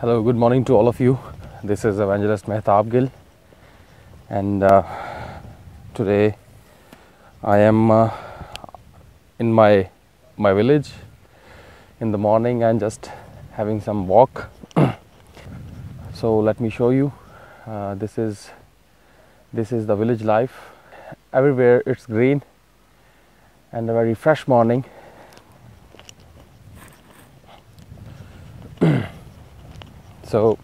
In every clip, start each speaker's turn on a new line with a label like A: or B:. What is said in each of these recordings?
A: Hello, good morning to all of you. This is Evangelist Mehtab Gill, and today I am in my village in the morning and just having some walk. So let me show you. This is the village life. Everywhere it's green and a very fresh morning. So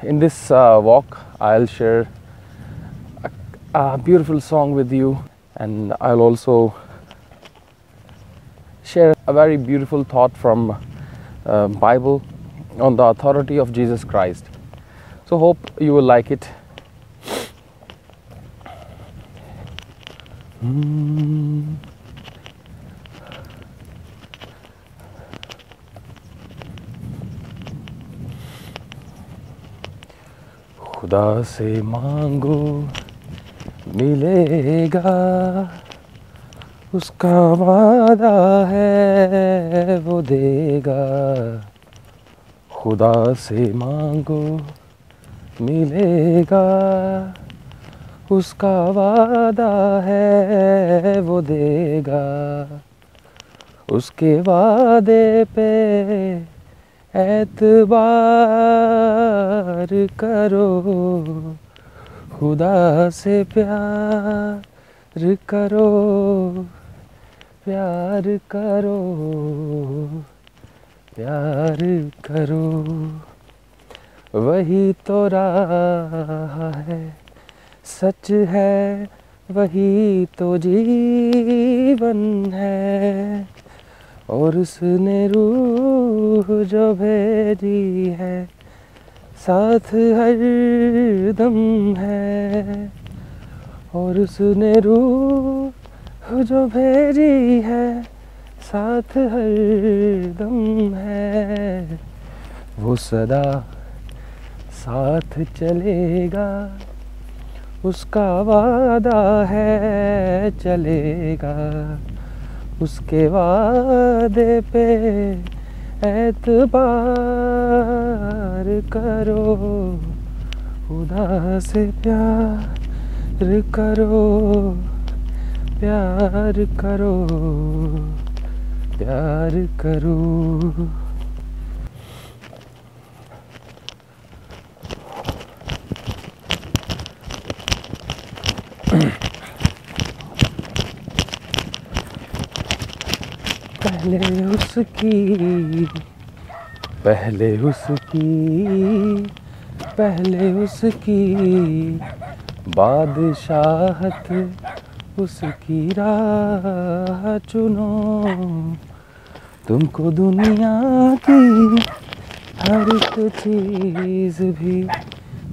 A: in this walk I'll share a beautiful song with you, and I'll also share a very beautiful thought from Bible on the authority of Jesus Christ. So hope you will like it. खुदा से मांगो मिलेगा, उसका वादा है वो देगा। खुदा से मांगो मिलेगा, उसका वादा है वो देगा। उसके वादे पे एतबार करो, खुदा से प्यार करो, प्यार करो, प्यार करो। वही तो राह है, सच है, वही तो जीवन है। और उसने रूह जो भेजी है, साथ हर दम है। और उसने रूह जो भेजी है, साथ हर दम है। वो सदा साथ चलेगा, उसका वादा है चलेगा। उसके वादे पे एतबार करो, खुदा से प्यार करो, प्यार करो, प्यार करो। पहले उसकी बादशाहत, उसकी राह चुनो। तुमको दुनिया की हर एक चीज भी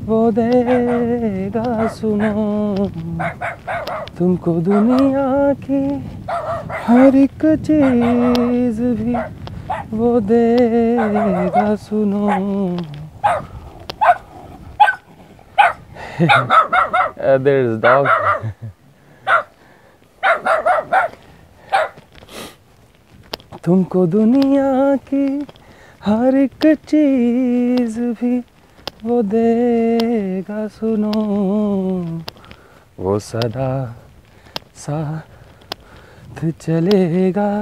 A: वो देगा सुनो। तुमको दुनिया की हर एक चीज भी वो देगा सुनो। There is a dog. तुमको दुनिया की हर एक चीज भी वो देगा सुनो। वो सदा साथ चलेगा,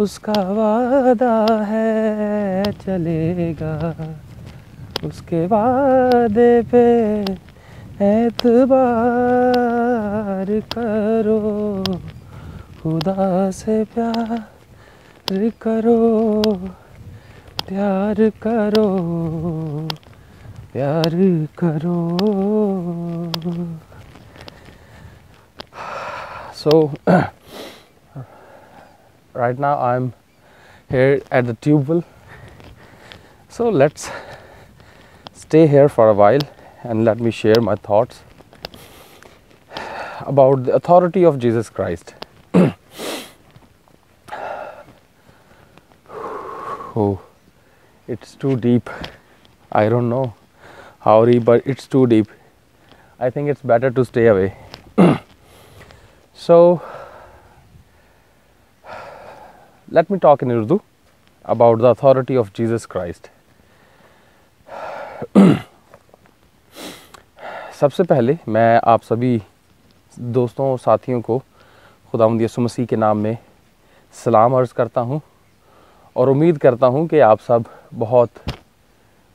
A: उसका वादा है चलेगा। उसके वादे पे एतबार करो, खुदा से प्यार करो, प्यार करो, प्यार करो। So right now I'm here at the tube well. So let's stay here for a while and let me share my thoughts about the authority of Jesus Christ. Oh, it's too deep. I don't know how deep, but it's too deep. I think it's better to stay away. So let me talk in Urdu. about the authority of Jesus Christ. सबसे पहले मैं आप सभी दोस्तों और साथियों को खुदावंद यीशु मसीह के नाम में सलाम अर्ज़ करता हूँ और उम्मीद करता हूँ कि आप सब बहुत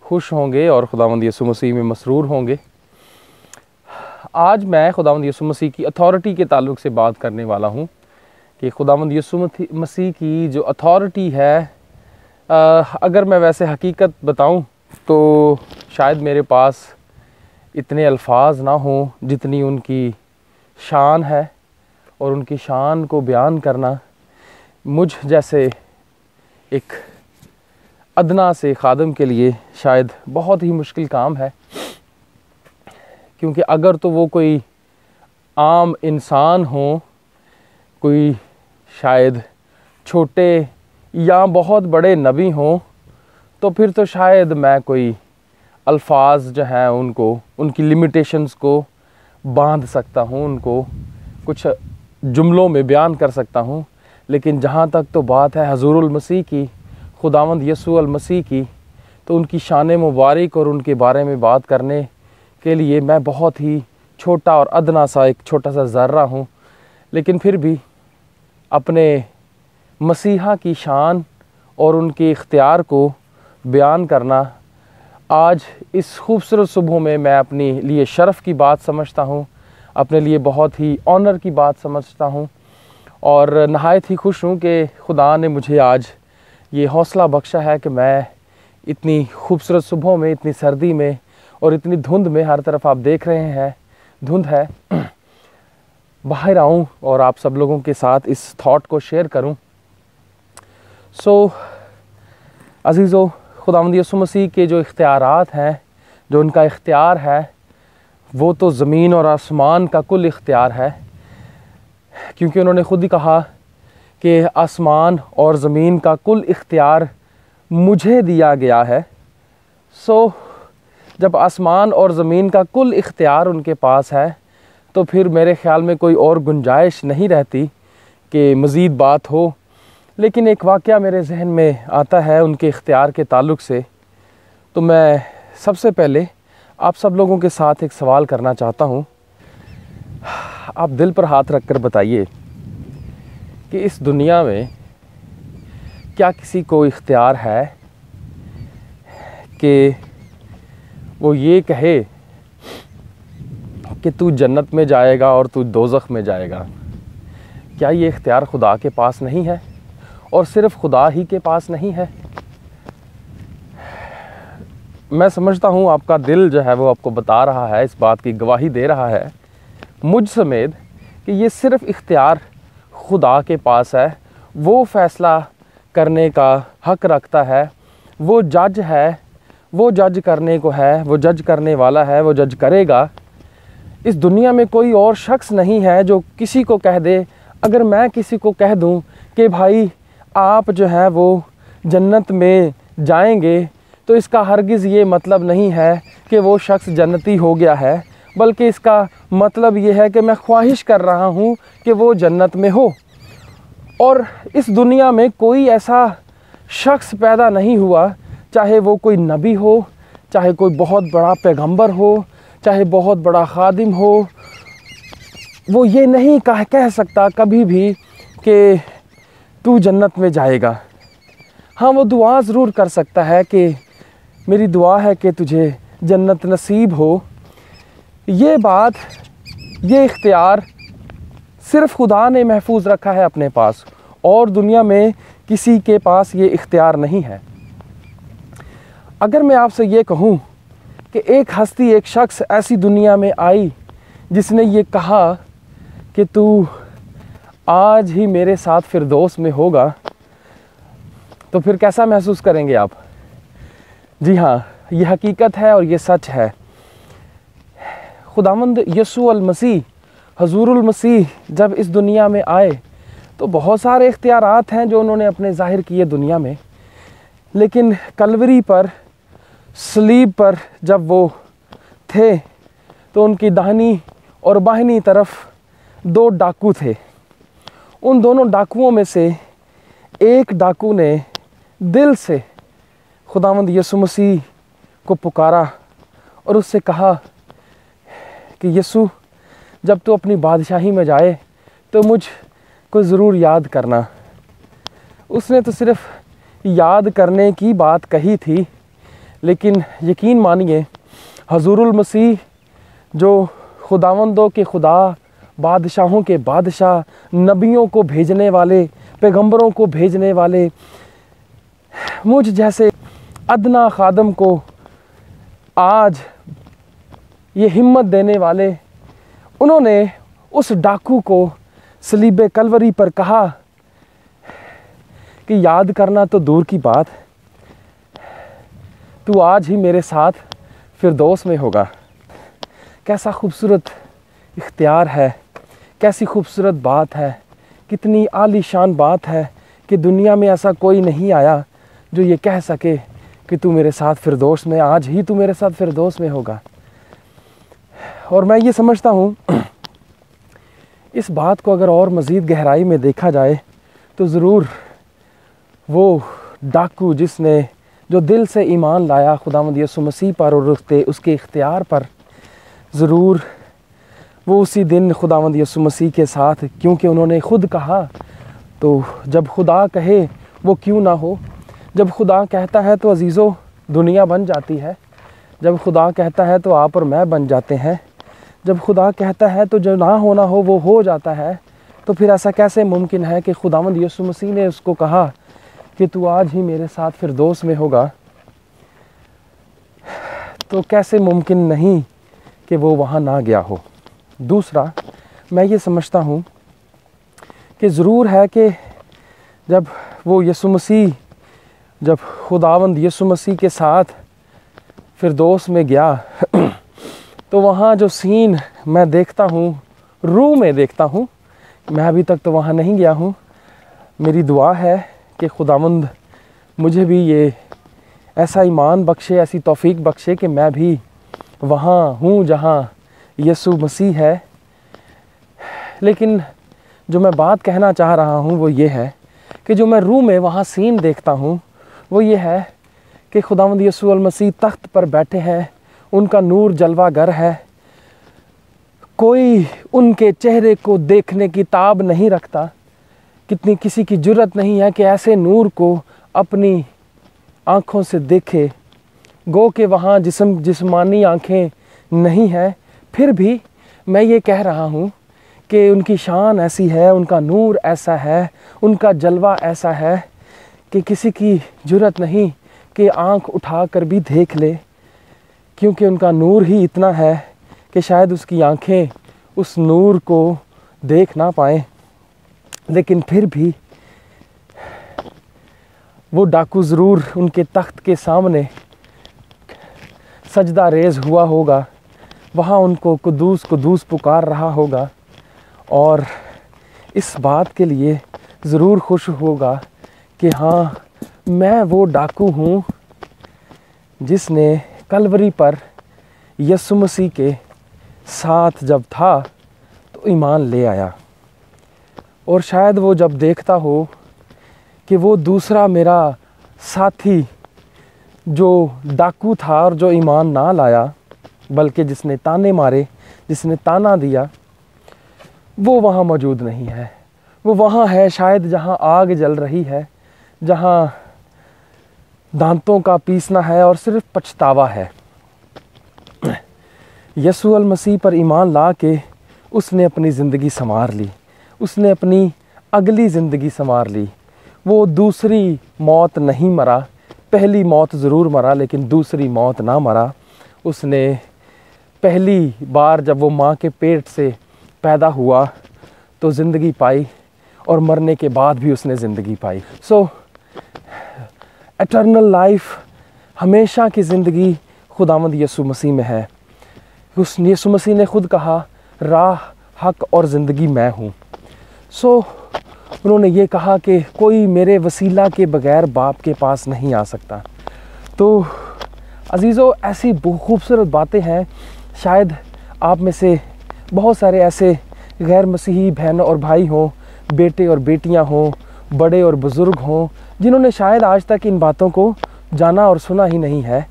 A: खुश होंगे और खुदावंद यीशु मसीह में मसरूर होंगे। आज मैं खुदावंद यीशु मसीह की अथॉरिटी के ताल्लुक़ से बात करने वाला हूँ कि खुदावंद यीशु मसीह की जो अथॉरिटी है, अगर मैं वैसे हकीकत बताऊँ तो शायद मेरे पास इतने अल्फाज ना हों जितनी उनकी शान है, और उनकी शान को बयान करना मुझ जैसे एक अदना से खादम के लिए शायद बहुत ही मुश्किल काम है। क्योंकि अगर तो वो कोई आम इंसान हो, कोई शायद छोटे या बहुत बड़े नबी हों, तो फिर तो शायद मैं कोई अल्फाज जो हैं उनको, उनकी लिमिटेशंस को बांध सकता हूँ, उनको कुछ जुमलों में बयान कर सकता हूँ। लेकिन जहाँ तक तो बात है हज़ूरुल मसीह की, खुदावंद यीशु मसीह की, तो उनकी शान मुबारक और उनके बारे में बात करने के लिए मैं बहुत ही छोटा और अदना सा एक छोटा सा ज़र्रा हूँ। लेकिन फिर भी अपने मसीहा की शान और उनके इख्तियार को बयान करना आज इस खूबसूरत सुबह में मैं अपने लिए शर्फ़ की बात समझता हूँ, अपने लिए बहुत ही ऑनर की बात समझता हूँ। और नहायत ही खुश हूँ कि खुदा ने मुझे आज ये हौसला बख्शा है कि मैं इतनी खूबसूरत सुबह में, इतनी सर्दी में और इतनी धुंध में, हर तरफ आप देख रहे हैं धुंध है, बाहर आऊँ और आप सब लोगों के साथ इस थॉट को शेयर करूँ। सो अज़ीज़ों, खुदावंद यीशु मसीह के जो इख्तियारात हैं, जो उनका इख्तियार है, वो तो ज़मीन और आसमान का कुल इख्तियार है। क्योंकि उन्होंने ख़ुद ही कहा कि आसमान और ज़मीन का कुल इख्तियार मुझे दिया गया है। सो जब आसमान और ज़मीन का कुल इख्तियार उनके पास है तो फिर मेरे ख़्याल में कोई और गुंजाइश नहीं रहती कि मज़ीद बात हो। लेकिन एक वाक़या मेरे जहन में आता है उनके इख्तियार के ताल्लुक़ से, तो मैं सबसे पहले आप सब लोगों के साथ एक सवाल करना चाहता हूँ। आप दिल पर हाथ रख कर बताइए कि इस दुनिया में क्या किसी को इख्तियार है कि वो ये कहे कि तू जन्नत में जाएगा और तू दोज़ख में जाएगा? क्या ये इख्तियार खुदा के पास नहीं है, और सिर्फ़ खुदा ही के पास नहीं है? मैं समझता हूँ आपका दिल जो है वो आपको बता रहा है, इस बात की गवाही दे रहा है मुझ समेत, कि ये सिर्फ़ इख्तियार खुदा के पास है। वो फ़ैसला करने का हक़ रखता है, वो जज है, वो जज करने को है, वो जज करने वाला है, वो जज करेगा। इस दुनिया में कोई और शख्स नहीं है जो किसी को कह दे, अगर मैं किसी को कह दूं कि भाई आप जो है वो जन्नत में जाएंगे, तो इसका हरगिज़ ये मतलब नहीं है कि वो शख्स जन्नती हो गया है, बल्कि इसका मतलब ये है कि मैं ख्वाहिश कर रहा हूँ कि वो जन्नत में हो। और इस दुनिया में कोई ऐसा शख्स पैदा नहीं हुआ, चाहे वो कोई नबी हो, चाहे कोई बहुत बड़ा पैगंबर हो, चाहे बहुत बड़ा खादिम हो, वो ये नहीं कह सकता कभी भी कि तू जन्नत में जाएगा। हाँ, वो दुआ ज़रूर कर सकता है कि मेरी दुआ है कि तुझे जन्नत नसीब हो। ये बात, ये इख्तियार सिर्फ़ खुदा ने महफूज रखा है अपने पास, और दुनिया में किसी के पास ये इख्तियार नहीं है। अगर मैं आपसे ये कहूँ कि एक हस्ती, एक शख्स ऐसी दुनिया में आई जिसने ये कहा कि तू आज ही मेरे साथ फिरदौस में होगा, तो फिर कैसा महसूस करेंगे आप? जी हाँ, ये हकीकत है और ये सच है। खुदावंद यीशु मसीह, हज़ूरुल मसीह जब इस दुनिया में आए तो बहुत सारे इख्तियारात हैं जो उन्होंने अपने ज़ाहिर किए दुनिया में। लेकिन कलवरी पर, सलीब पर जब वो थे तो उनकी दाहिनी और बाहिनी तरफ दो डाकू थे। उन दोनों डाकुओं में से एक डाकू ने दिल से खुदावंद यीशु मसीह को पुकारा और उससे कहा कि यीशु, जब तू अपनी बादशाही में जाए तो मुझ को ज़रूर याद करना। उसने तो सिर्फ़ याद करने की बात कही थी, लेकिन यकीन मानिए हज़ूरुल मसीह जो खुदावंदों के खुदा, बादशाहों के बादशाह, नबियों को भेजने वाले, पैगंबरों को भेजने वाले, मुझ जैसे अदना खादम को आज ये हिम्मत देने वाले, उन्होंने उस डाकू को सलीबे कलवरी पर कहा कि याद करना तो दूर की बात, तू आज ही मेरे साथ फिरदौस में होगा। कैसा खूबसूरत इख्तियार है, कैसी खूबसूरत बात है, कितनी आलीशान बात है कि दुनिया में ऐसा कोई नहीं आया जो ये कह सके कि तू मेरे साथ फिरदौस में, आज ही तू मेरे साथ फिरदौस में होगा। और मैं ये समझता हूँ इस बात को अगर और मज़ीद गहराई में देखा जाए तो ज़रूर वो डाकू जिसने जो दिल से ईमान लाया खुदावंद यीशु मसीह पर और उसके इख्तियार पर, ज़रूर वो उसी दिन खुदावंद यीशु मसीह के साथ, क्योंकि उन्होंने ख़ुद कहा, तो जब खुदा कहे वो क्यों ना हो। जब खुदा कहता है तो अजीज़ों दुनिया बन जाती है। जब खुदा कहता है तो आप और मैं बन जाते हैं। जब खुदा कहता है तो जो ना होना हो वो हो जाता है। तो फिर ऐसा कैसे मुमकिन है कि खुदावंद यीशु मसीह ने उसको कहा कि तू आज ही मेरे साथ फिरदौस में होगा, तो कैसे मुमकिन नहीं कि वो वहाँ ना गया हो। दूसरा, मैं ये समझता हूँ कि ज़रूर है कि जब वो यीशु मसीह, जब खुदावंद यीशु मसीह के साथ फिरदौस में गया तो वहाँ जो सीन मैं देखता हूँ, रूह में देखता हूँ, मैं अभी तक तो वहाँ नहीं गया हूँ। मेरी दुआ है कि खुदावंद मुझे भी ये ऐसा ईमान बख्शे, ऐसी तौफीक बख्शे कि मैं भी वहाँ हूँ जहाँ यीशु मसीह है। लेकिन जो मैं बात कहना चाह रहा हूँ वो ये है कि जो मैं रूह में वहाँ सीन देखता हूँ वो ये है कि खुदावंद यीशु मसीह तख्त पर बैठे हैं, उनका नूर जलवागर है, कोई उनके चेहरे को देखने की ताब नहीं रखता। कितनी किसी की जुर्रत नहीं है कि ऐसे नूर को अपनी आँखों से देखे। गो के वहाँ जिस्मानी आँखें नहीं हैं, फिर भी मैं ये कह रहा हूँ कि उनकी शान ऐसी है, उनका नूर ऐसा है, उनका जलवा ऐसा है कि किसी की जुर्रत नहीं कि आँख उठा कर भी देख ले, क्योंकि उनका नूर ही इतना है कि शायद उसकी आँखें उस नूर को देख ना पाएँ। लेकिन फिर भी वो डाकू ज़रूर उनके तख्त के सामने सजदा रेज़ हुआ होगा, वहाँ उनको कुद्दूस कुद्दूस पुकार रहा होगा और इस बात के लिए ज़रूर खुश होगा कि हाँ, मैं वो डाकू हूँ जिसने कलवरी पर यीशु मसीह के साथ जब था तो ईमान ले आया। और शायद वो जब देखता हो कि वो दूसरा मेरा साथी जो डाकू था और जो ईमान ना लाया, बल्कि जिसने ताने मारे, जिसने ताना दिया, वो वहाँ मौजूद नहीं है। वो वहाँ है शायद जहाँ आग जल रही है, जहाँ दांतों का पीसना है और सिर्फ पछतावा है। यीशु मसीह पर ईमान ला के उसने अपनी ज़िंदगी संवार ली, उसने अपनी अगली ज़िंदगी संवार ली। वो दूसरी मौत नहीं मरा, पहली मौत ज़रूर मरा लेकिन दूसरी मौत ना मरा। उसने पहली बार जब वो माँ के पेट से पैदा हुआ तो ज़िंदगी पाई और मरने के बाद भी उसने ज़िंदगी पाई। सो एटर्नल लाइफ, हमेशा की ज़िंदगी खुदावंद यीशु मसीह में है। उस यीशु मसीह ने खुद कहा, राह, हक और ज़िंदगी मैं हूँ। सो उन्होंने ये कहा कि कोई मेरे वसीला के बग़ैर बाप के पास नहीं आ सकता। तो अजीज़ों, ऐसी खूबसूरत बातें हैं। शायद आप में से बहुत सारे ऐसे गैर मसीही बहन और भाई हों, बेटे और बेटियां हों, बड़े और बुज़ुर्ग हों, जिन्होंने शायद आज तक इन बातों को जाना और सुना ही नहीं है,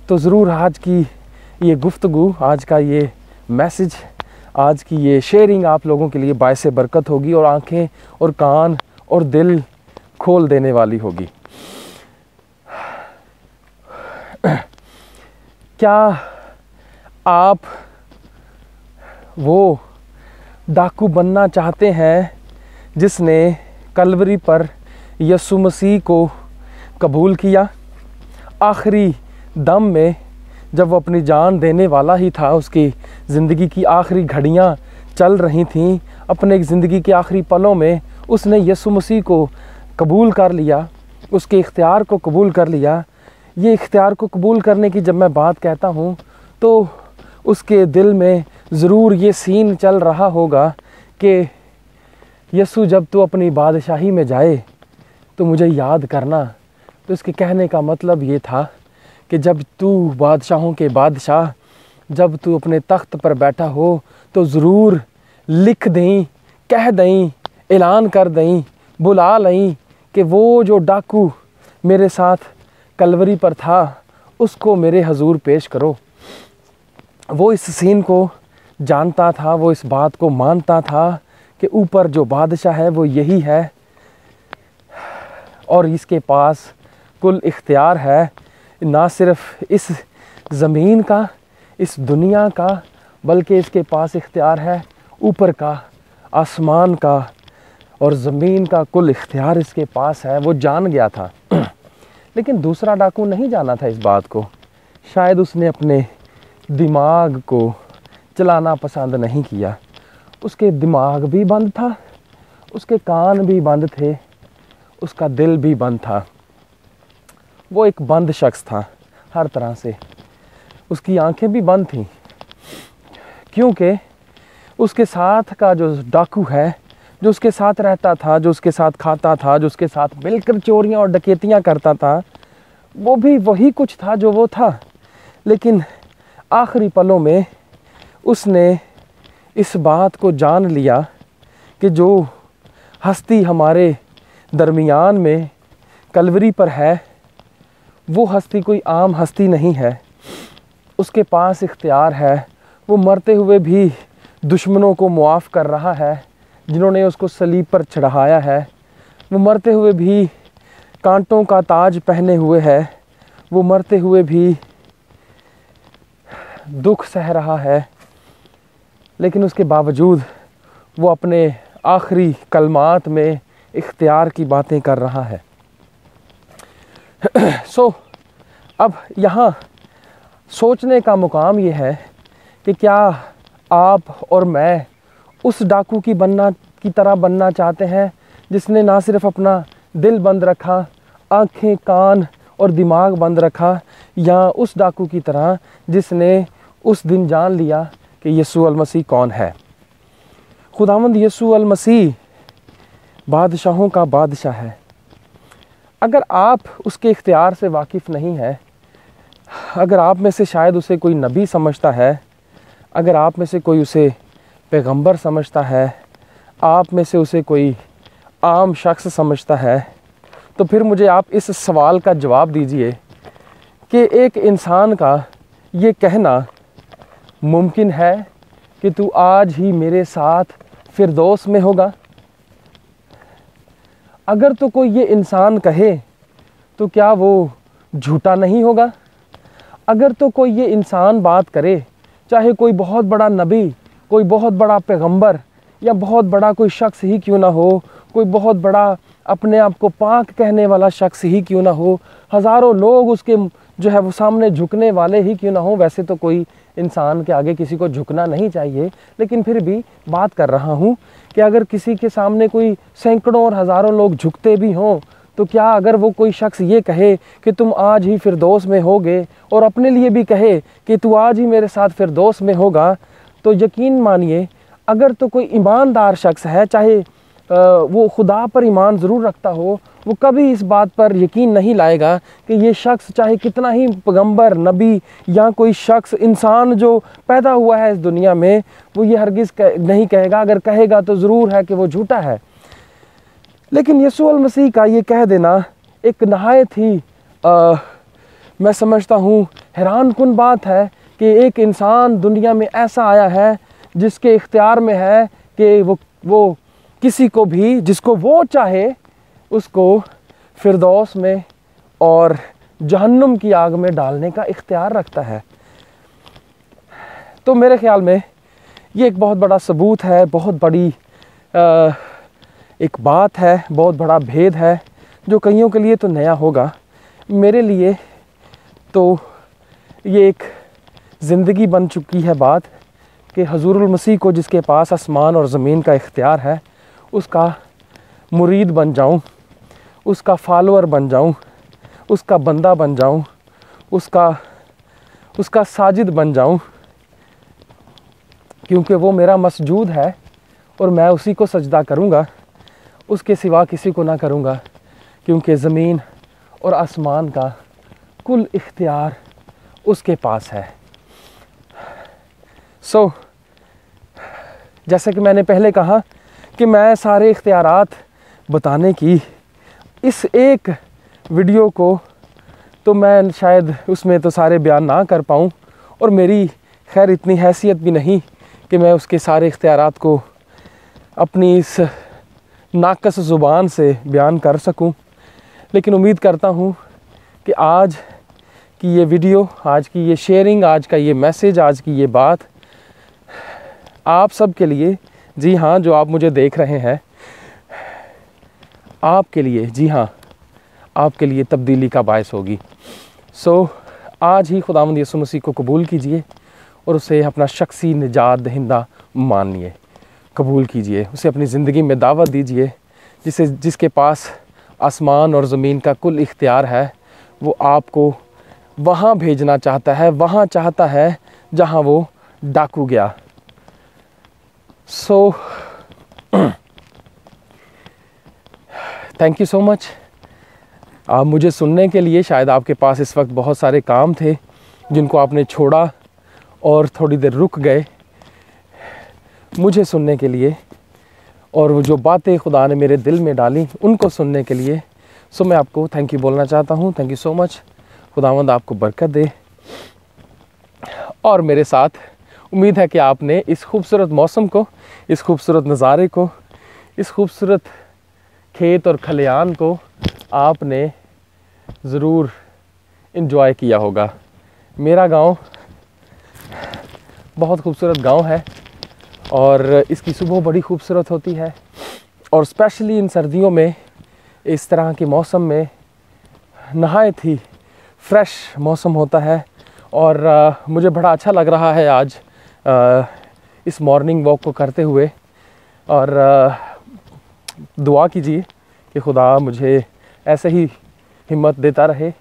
A: तो ज़रूर आज की ये गुफ्तगू, आज का ये मैसेज, आज की ये शेयरिंग आप लोगों के लिए बायसे बरकत होगी और आंखें और कान और दिल खोल देने वाली होगी। क्या आप वो डाकू बनना चाहते हैं जिसने कलवरी पर यीशु मसीह को कबूल किया? आखिरी दम में जब वो अपनी जान देने वाला ही था, उसकी ज़िंदगी की आखिरी घड़ियां चल रही थीं, अपने ज़िंदगी के आखिरी पलों में उसने यीशु मसीह को कबूल कर लिया, उसके इख्तियार को कबूल कर लिया। ये इख्तियार को कबूल करने की जब मैं बात कहता हूँ तो उसके दिल में ज़रूर ये सीन चल रहा होगा कि यीशु जब तू अपनी बादशाही में जाए तो मुझे याद करना। तो इसके कहने का मतलब ये था कि जब तू बादशाहों के बादशाह, जब तू अपने तख्त पर बैठा हो तो ज़रूर लिख दें, कह दें, ऐलान कर दें, बुला लें कि वो जो डाकू मेरे साथ कलवरी पर था उसको मेरे हजूर पेश करो। वो इस सीन को जानता था, वो इस बात को मानता था कि ऊपर जो बादशाह है वो यही है और इसके पास कुल इख्तियार है, ना सिर्फ इस ज़मीन का, इस दुनिया का, बल्कि इसके पास इख्तियार है ऊपर का, आसमान का और ज़मीन का। कुल इख्तियार इसके पास है। वो जान गया था। लेकिन दूसरा डाकू नहीं जाना था इस बात को। शायद उसने अपने दिमाग को चलाना पसंद नहीं किया। उसके दिमाग भी बंद था, उसके कान भी बंद थे, उसका दिल भी बंद था। वो एक बंद शख्स था हर तरह से। उसकी आंखें भी बंद थीं, क्योंकि उसके साथ का जो डाकू है, जो उसके साथ रहता था, जो उसके साथ खाता था, जो उसके साथ मिलकर चोरियां और डकैतियां करता था, वो भी वही कुछ था जो वो था। लेकिन आखिरी पलों में उसने इस बात को जान लिया कि जो हस्ती हमारे दरमियान में कलवरी पर है, वो हस्ती कोई आम हस्ती नहीं है। उसके पास इख्तियार है। वो मरते हुए भी दुश्मनों को मुआफ़ कर रहा है जिन्होंने उसको सलीब पर चढ़ाया है। वो मरते हुए भी कांटों का ताज पहने हुए है। वो मरते हुए भी दुख सह रहा है। लेकिन उसके बावजूद वो अपने आखिरी कलमात में इख्तियार की बातें कर रहा है। अब यहाँ सोचने का मुकाम ये है कि क्या आप और मैं उस डाकू की तरह बनना चाहते हैं जिसने ना सिर्फ अपना दिल बंद रखा, आँखें, कान और दिमाग बंद रखा, या उस डाकू की तरह जिसने उस दिन जान लिया कि यीशु अल मसीह कौन है। खुदावंद यीशु अल मसीह बादशाहों का बादशाह है। अगर आप उसके इख्तियार से वाकिफ़ नहीं हैं, अगर आप में से शायद उसे कोई नबी समझता है, अगर आप में से कोई उसे पैगंबर समझता है, आप में से उसे कोई आम शख्स समझता है, तो फिर मुझे आप इस सवाल का जवाब दीजिए कि एक इंसान का ये कहना मुमकिन है कि तू आज ही मेरे साथ फिरदौस में होगा? अगर तो कोई ये इंसान कहे तो क्या वो झूठा नहीं होगा? अगर तो कोई ये इंसान बात करे, चाहे कोई बहुत बड़ा नबी, कोई बहुत बड़ा पैगंबर या बहुत बड़ा कोई शख्स ही क्यों ना हो, कोई बहुत बड़ा अपने आप को पाक कहने वाला शख्स ही क्यों ना हो, हज़ारों लोग उसके जो है वो सामने झुकने वाले ही क्यों ना हो। वैसे तो कोई इंसान के आगे किसी को झुकना नहीं चाहिए, लेकिन फिर भी बात कर रहा हूँ कि अगर किसी के सामने कोई सैकड़ों और हज़ारों लोग झुकते भी हों, तो क्या अगर वो कोई शख्स ये कहे कि तुम आज ही फिरदौस में होगे, और अपने लिए भी कहे कि तू आज ही मेरे साथ फिरदौस में होगा, तो यकीन मानिए अगर तो कोई ईमानदार शख्स है, चाहे वो खुदा पर ईमान ज़रूर रखता हो, वो कभी इस बात पर यकीन नहीं लाएगा कि ये शख्स चाहे कितना ही पैगंबर, नबी या कोई शख्स, इंसान जो पैदा हुआ है इस दुनिया में, वो ये हरगिज़ नहीं कहेगा। अगर कहेगा तो ज़रूर है कि वो झूठा है। लेकिन यीशु अल मसीह का ये कह देना एक नहायत ही मैं समझता हूँ हैरानकुन बात है कि एक इंसान दुनिया में ऐसा आया है जिसके इख्तियार में है कि वो किसी को भी जिसको वो चाहे उसको फिरदौस में और जहन्नुम की आग में डालने का इख्तियार रखता है। तो मेरे ख़्याल में ये एक बहुत बड़ा सबूत है, बहुत बड़ी एक बात है, बहुत बड़ा भेद है जो कईयों के लिए तो नया होगा। मेरे लिए तो ये एक ज़िंदगी बन चुकी है बात कि हज़ूरुल मसीह को, जिसके पास आसमान और ज़मीन का इख्तियार है, उसका मुरीद बन जाऊं, उसका फॉलोअर बन जाऊं, उसका बंदा बन जाऊं, उसका साजिद बन जाऊं, क्योंकि वो मेरा मसजूद है और मैं उसी को सजदा करूंगा, उसके सिवा किसी को ना करूंगा, क्योंकि ज़मीन और आसमान का कुल इख्तियार उसके पास है। सो जैसे कि मैंने पहले कहा कि मैं सारे इख्तियारात बताने की इस एक वीडियो को तो मैं शायद उसमें तो सारे बयान ना कर पाऊँ, और मेरी खैर इतनी हैसियत भी नहीं कि मैं उसके सारे इख्तियारात को अपनी इस नाकस ज़ुबान से बयान कर सकूं। लेकिन उम्मीद करता हूं कि आज की ये वीडियो, आज की ये शेयरिंग, आज का ये मैसेज, आज की ये बात आप सब के लिए, जी हाँ, जो आप मुझे देख रहे हैं, आपके लिए, जी हाँ, आपके लिए तब्दीली का बायस होगी। सो आज ही खुदावंद यीशु मसीह को कबूल कीजिए और उसे अपना शख्सी निजात दहिंदा मानिए, कबूल कीजिए, उसे अपनी ज़िंदगी में दावत दीजिए। जिसके पास आसमान और ज़मीन का कुल इख्तियार है, वो आपको वहाँ भेजना चाहता है, वहाँ चाहता है जहाँ वो डाकू गया। So thank you so much आप मुझे सुनने के लिए। शायद आपके पास इस वक्त बहुत सारे काम थे जिनको आपने छोड़ा और थोड़ी देर रुक गए मुझे सुनने के लिए, और वो जो बातें खुदा ने मेरे दिल में डाली उनको सुनने के लिए। सो मैं आपको थैंक यू बोलना चाहता हूँ। Thank you so much. खुदावंद आपको बरकत दे। और मेरे साथ उम्मीद है कि आपने इस खूबसूरत मौसम को, इस खूबसूरत नज़ारे को, इस खूबसूरत खेत और खलियान को आपने ज़रूर इन्जॉय किया होगा। मेरा गांव बहुत खूबसूरत गांव है और इसकी सुबह बड़ी खूबसूरत होती है, और स्पेशली इन सर्दियों में, इस तरह के मौसम में नहायत ही फ्रेश मौसम होता है। और मुझे बड़ा अच्छा लग रहा है आज इस मॉर्निंग वॉक को करते हुए। और दुआ कीजिए कि खुदा मुझे ऐसे ही हिम्मत देता रहे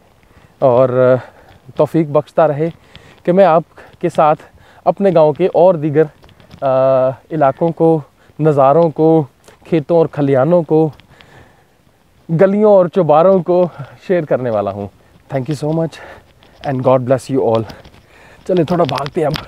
A: और तौफीक बख्शता रहे कि मैं आपके साथ अपने गांव के और दीगर इलाकों को, नज़ारों को, खेतों और खलियानों को, गलियों और चौबारों को शेयर करने वाला हूँ। Thank you so much and God bless you all. चलिए थोड़ा भागते हैं अब।